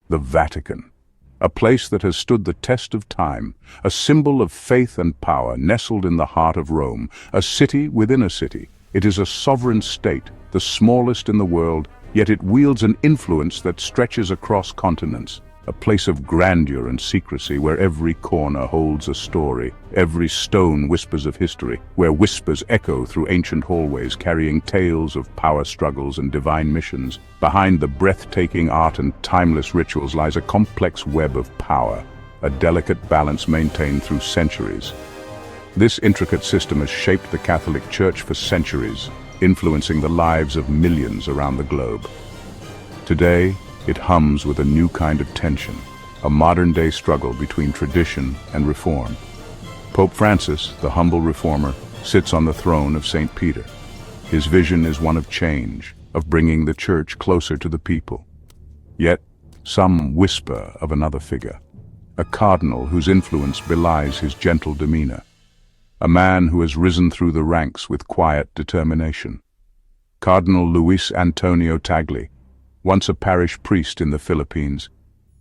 the Vatican, a place that has stood the test of time, a symbol of faith and power nestled in the heart of Rome, a city within a city. It is a sovereign state, the smallest in the world, yet it wields an influence that stretches across continents, a place of grandeur and secrecy where every corner holds a story, every stone whispers of history, where whispers echo through ancient hallways carrying tales of power struggles and divine missions. Behind the breathtaking art and timeless rituals lies a complex web of power, a delicate balance maintained through centuries. This intricate system has shaped the Catholic Church for centuries, influencing the lives of millions around the globe. Today, it hums with a new kind of tension, a modern-day struggle between tradition and reform. Pope Francis, the humble reformer, sits on the throne of St. Peter. His vision is one of change, of bringing the Church closer to the people. Yet, some whisper of another figure, a cardinal whose influence belies his gentle demeanor, a man who has risen through the ranks with quiet determination. Cardinal Luis Antonio Tagle, once a parish priest in the Philippines,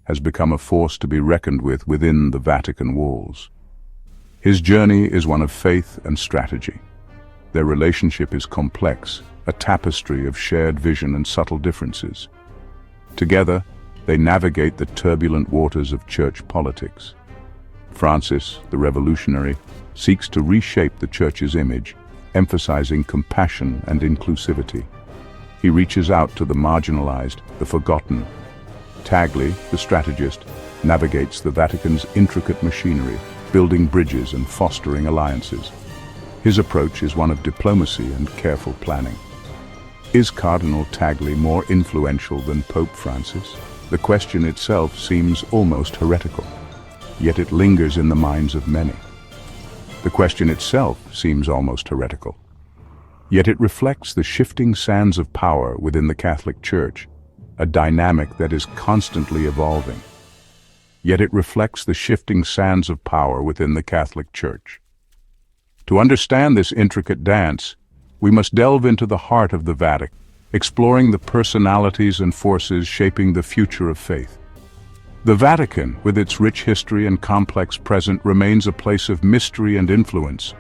has become a force to be reckoned with within the Vatican walls. His journey is one of faith and strategy. Their relationship is complex, a tapestry of shared vision and subtle differences. Together, they navigate the turbulent waters of church politics. Francis, the revolutionary, seeks to reshape the Church's image, emphasizing compassion and inclusivity. He reaches out to the marginalized, the forgotten. Tagle, the strategist, navigates the Vatican's intricate machinery, building bridges and fostering alliances. His approach is one of diplomacy and careful planning. Is Cardinal Tagle more influential than Pope Francis? The question itself seems almost heretical, yet it lingers in the minds of many. The question itself seems almost heretical, yet it reflects the shifting sands of power within the Catholic Church, a dynamic that is constantly evolving. Yet it reflects the shifting sands of power within the Catholic Church. To understand this intricate dance, we must delve into the heart of the Vatican, exploring the personalities and forces shaping the future of faith. The Vatican, with its rich history and complex present, remains a place of mystery and influence,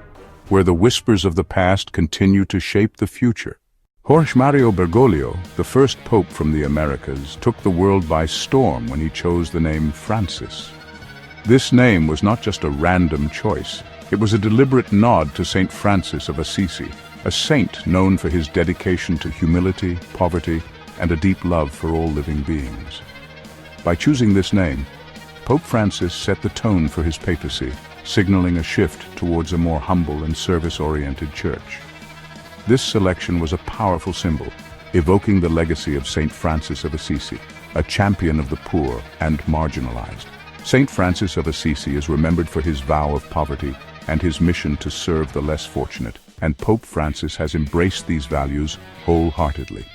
where the whispers of the past continue to shape the future. Jorge Mario Bergoglio, the first pope from the Americas, took the world by storm when he chose the name Francis. This name was not just a random choice. It was a deliberate nod to Saint Francis of Assisi, a saint known for his dedication to humility, poverty, and a deep love for all living beings. By choosing this name, Pope Francis set the tone for his papacy, signaling a shift towards a more humble and service-oriented church. This selection was a powerful symbol, evoking the legacy of Saint Francis of Assisi, a champion of the poor and marginalized. Saint Francis of Assisi is remembered for his vow of poverty and his mission to serve the less fortunate, and Pope Francis has embraced these values wholeheartedly.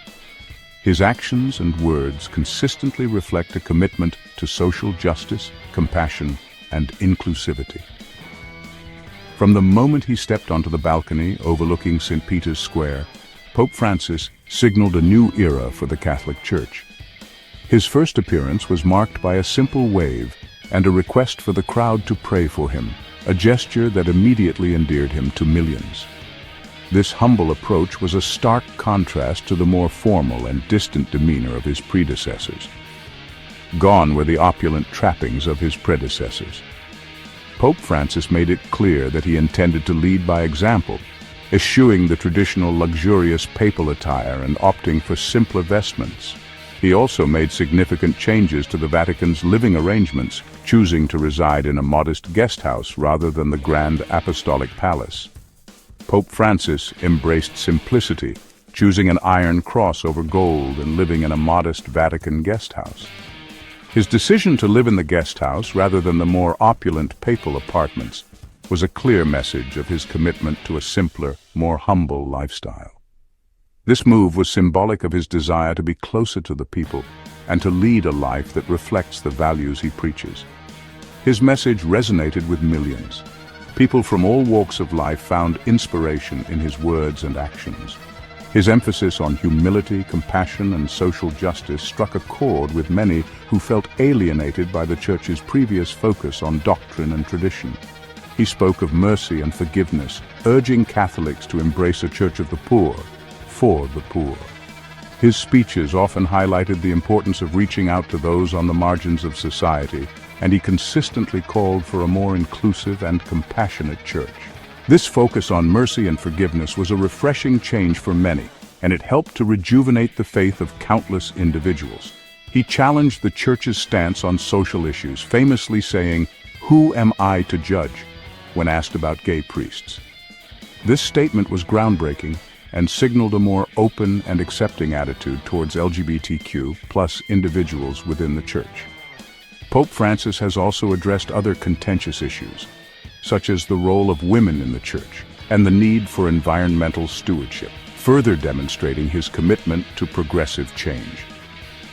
His actions and words consistently reflect a commitment to social justice, compassion, and inclusivity. From the moment he stepped onto the balcony overlooking St. Peter's Square, Pope Francis signaled a new era for the Catholic Church. His first appearance was marked by a simple wave and a request for the crowd to pray for him, a gesture that immediately endeared him to millions. This humble approach was a stark contrast to the more formal and distant demeanor of his predecessors. Gone were the opulent trappings of his predecessors. Pope Francis made it clear that he intended to lead by example, eschewing the traditional luxurious papal attire and opting for simpler vestments. He also made significant changes to the Vatican's living arrangements, choosing to reside in a modest guest house rather than the grand apostolic palace. Pope Francis embraced simplicity, choosing an iron cross over gold and living in a modest Vatican guest house. His decision to live in the guest house rather than the more opulent papal apartments was a clear message of his commitment to a simpler, more humble lifestyle. This move was symbolic of his desire to be closer to the people and to lead a life that reflects the values he preaches. His message resonated with millions. People from all walks of life found inspiration in his words and actions. His emphasis on humility, compassion, and social justice struck a chord with many who felt alienated by the Church's previous focus on doctrine and tradition. He spoke of mercy and forgiveness, urging Catholics to embrace a church of the poor, for the poor. His speeches often highlighted the importance of reaching out to those on the margins of society, and he consistently called for a more inclusive and compassionate church. This focus on mercy and forgiveness was a refreshing change for many, and it helped to rejuvenate the faith of countless individuals. He challenged the Church's stance on social issues, famously saying, "Who am I to judge?" when asked about gay priests. This statement was groundbreaking and signaled a more open and accepting attitude towards LGBTQ+ individuals within the Church. Pope Francis has also addressed other contentious issues, such as the role of women in the Church and the need for environmental stewardship, further demonstrating his commitment to progressive change.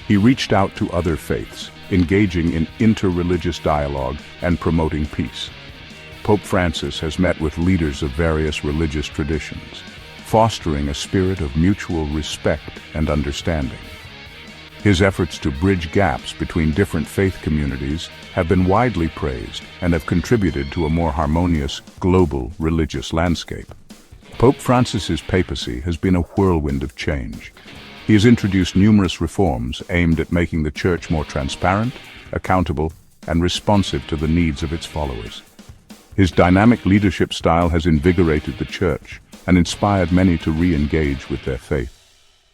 He reached out to other faiths, engaging in inter-religious dialogue and promoting peace. Pope Francis has met with leaders of various religious traditions, fostering a spirit of mutual respect and understanding. His efforts to bridge gaps between different faith communities have been widely praised and have contributed to a more harmonious global religious landscape. Pope Francis's papacy has been a whirlwind of change. He has introduced numerous reforms aimed at making the Church more transparent, accountable, and responsive to the needs of its followers. His dynamic leadership style has invigorated the Church and inspired many to re-engage with their faith.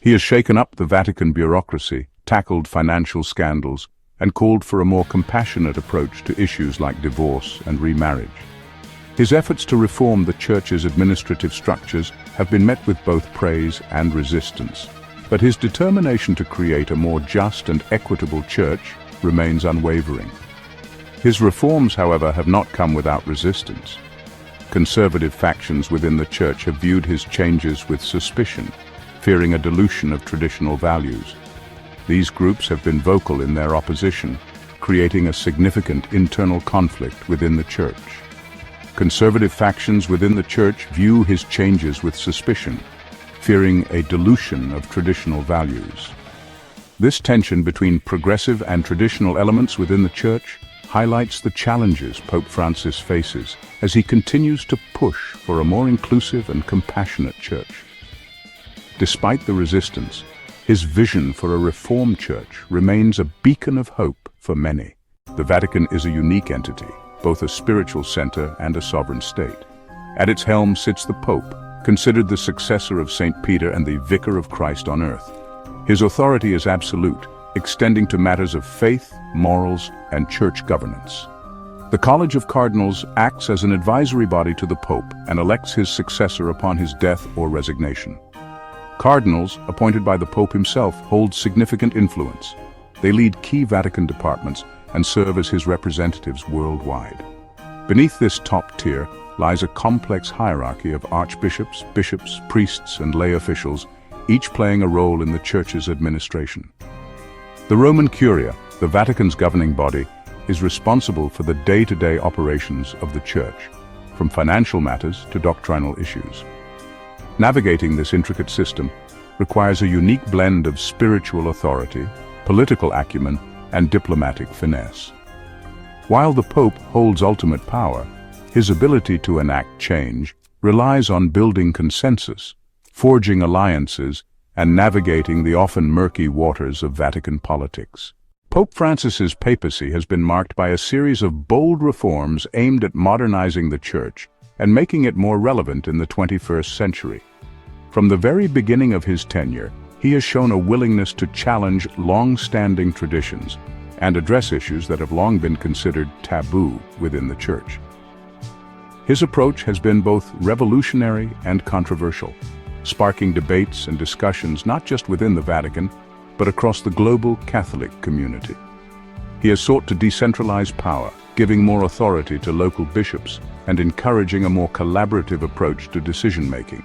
He has shaken up the Vatican bureaucracy, tackled financial scandals, and called for a more compassionate approach to issues like divorce and remarriage. His efforts to reform the Church's administrative structures have been met with both praise and resistance, but his determination to create a more just and equitable Church remains unwavering. His reforms, however, have not come without resistance. Conservative factions within the Church have viewed his changes with suspicion, fearing a dilution of traditional values. These groups have been vocal in their opposition, creating a significant internal conflict within the Church. Conservative factions within the Church view his changes with suspicion, fearing a dilution of traditional values. This tension between progressive and traditional elements within the Church highlights the challenges Pope Francis faces as he continues to push for a more inclusive and compassionate Church. Despite the resistance, his vision for a reformed Church remains a beacon of hope for many. The Vatican is a unique entity, both a spiritual center and a sovereign state. At its helm sits the Pope, considered the successor of St. Peter and the Vicar of Christ on earth. His authority is absolute, extending to matters of faith, morals, and church governance. The College of Cardinals acts as an advisory body to the Pope and elects his successor upon his death or resignation. Cardinals, appointed by the Pope himself, hold significant influence. They lead key Vatican departments and serve as his representatives worldwide. Beneath this top tier lies a complex hierarchy of archbishops, bishops, priests, and lay officials, each playing a role in the Church's administration. The Roman Curia, the Vatican's governing body, is responsible for the day-to-day operations of the Church, from financial matters to doctrinal issues. Navigating this intricate system requires a unique blend of spiritual authority, political acumen, and diplomatic finesse. While the Pope holds ultimate power, his ability to enact change relies on building consensus, forging alliances, and navigating the often murky waters of Vatican politics. Pope Francis's papacy has been marked by a series of bold reforms aimed at modernizing the Church and making it more relevant in the 21st century. From the very beginning of his tenure, he has shown a willingness to challenge long-standing traditions and address issues that have long been considered taboo within the Church. His approach has been both revolutionary and controversial, sparking debates and discussions not just within the Vatican, but across the global Catholic community. He has sought to decentralize power, giving more authority to local bishops and encouraging a more collaborative approach to decision-making.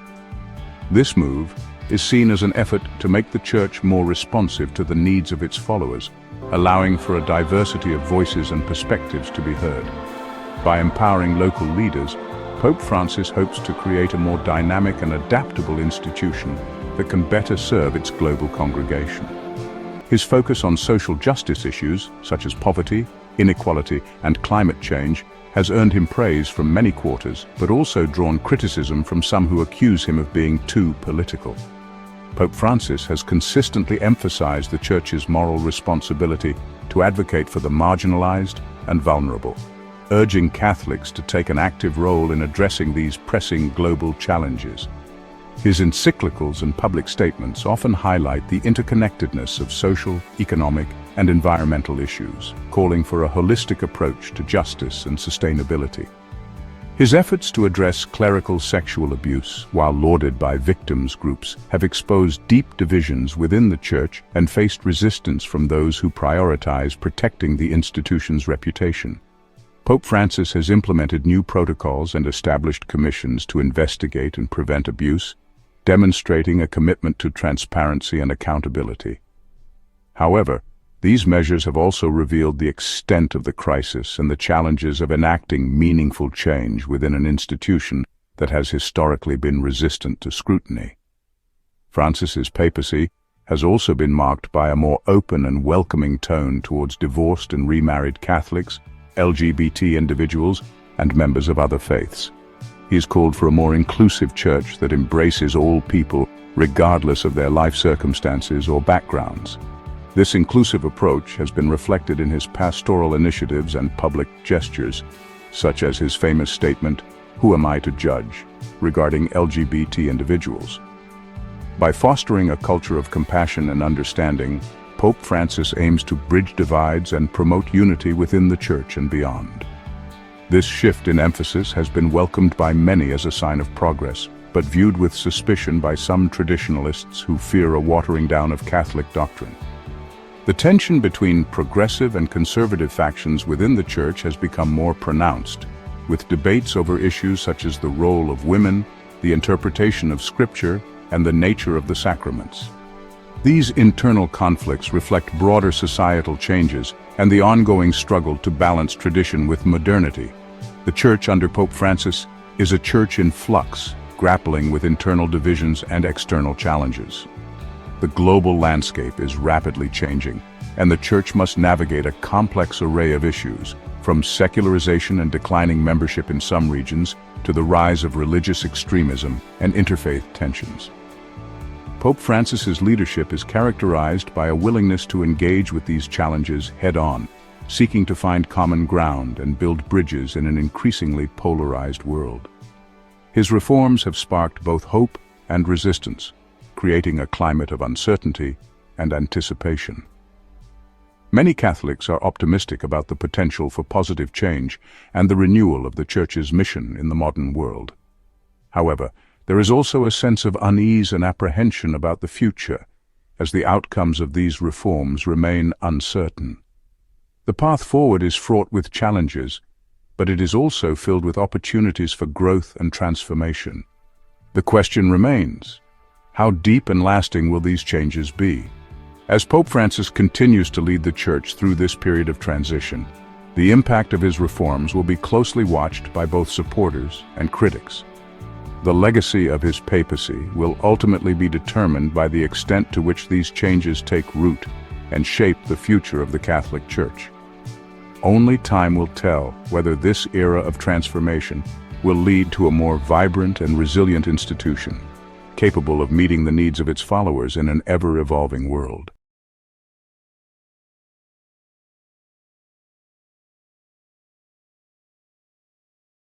This move is seen as an effort to make the Church more responsive to the needs of its followers, allowing for a diversity of voices and perspectives to be heard. By empowering local leaders, Pope Francis hopes to create a more dynamic and adaptable institution that can better serve its global congregation. His focus on social justice issues, such as poverty, inequality, and climate change, has earned him praise from many quarters, but also drawn criticism from some who accuse him of being too political. Pope Francis has consistently emphasized the Church's moral responsibility to advocate for the marginalized and vulnerable, urging Catholics to take an active role in addressing these pressing global challenges. His encyclicals and public statements often highlight the interconnectedness of social, economic, and environmental issues, calling for a holistic approach to justice and sustainability. His efforts to address clerical sexual abuse, while lauded by victims groups, have exposed deep divisions within the Church and faced resistance from those who prioritize protecting the institution's reputation. Pope Francis has implemented new protocols and established commissions to investigate and prevent abuse, demonstrating a commitment to transparency and accountability. However, these measures have also revealed the extent of the crisis and the challenges of enacting meaningful change within an institution that has historically been resistant to scrutiny. Francis's papacy has also been marked by a more open and welcoming tone towards divorced and remarried Catholics, LGBT individuals, and members of other faiths. He has called for a more inclusive church that embraces all people, regardless of their life circumstances or backgrounds. This inclusive approach has been reflected in his pastoral initiatives and public gestures, such as his famous statement, "Who am I to judge?" regarding LGBT individuals. By fostering a culture of compassion and understanding, Pope Francis aims to bridge divides and promote unity within the Church and beyond. This shift in emphasis has been welcomed by many as a sign of progress, but viewed with suspicion by some traditionalists who fear a watering down of Catholic doctrine. The tension between progressive and conservative factions within the Church has become more pronounced, with debates over issues such as the role of women, the interpretation of Scripture, and the nature of the sacraments. These internal conflicts reflect broader societal changes and the ongoing struggle to balance tradition with modernity. The Church under Pope Francis is a church in flux, grappling with internal divisions and external challenges. The global landscape is rapidly changing, and the Church must navigate a complex array of issues, from secularization and declining membership in some regions to the rise of religious extremism and interfaith tensions. Pope Francis's leadership is characterized by a willingness to engage with these challenges head-on, seeking to find common ground and build bridges in an increasingly polarized world. His reforms have sparked both hope and resistance, creating a climate of uncertainty and anticipation. Many Catholics are optimistic about the potential for positive change and the renewal of the Church's mission in the modern world. However, there is also a sense of unease and apprehension about the future, as the outcomes of these reforms remain uncertain. The path forward is fraught with challenges, but it is also filled with opportunities for growth and transformation. The question remains: how deep and lasting will these changes be? As Pope Francis continues to lead the Church through this period of transition, the impact of his reforms will be closely watched by both supporters and critics. The legacy of his papacy will ultimately be determined by the extent to which these changes take root and shape the future of the Catholic Church. Only time will tell whether this era of transformation will lead to a more vibrant and resilient institution, capable of meeting the needs of its followers in an ever-evolving world.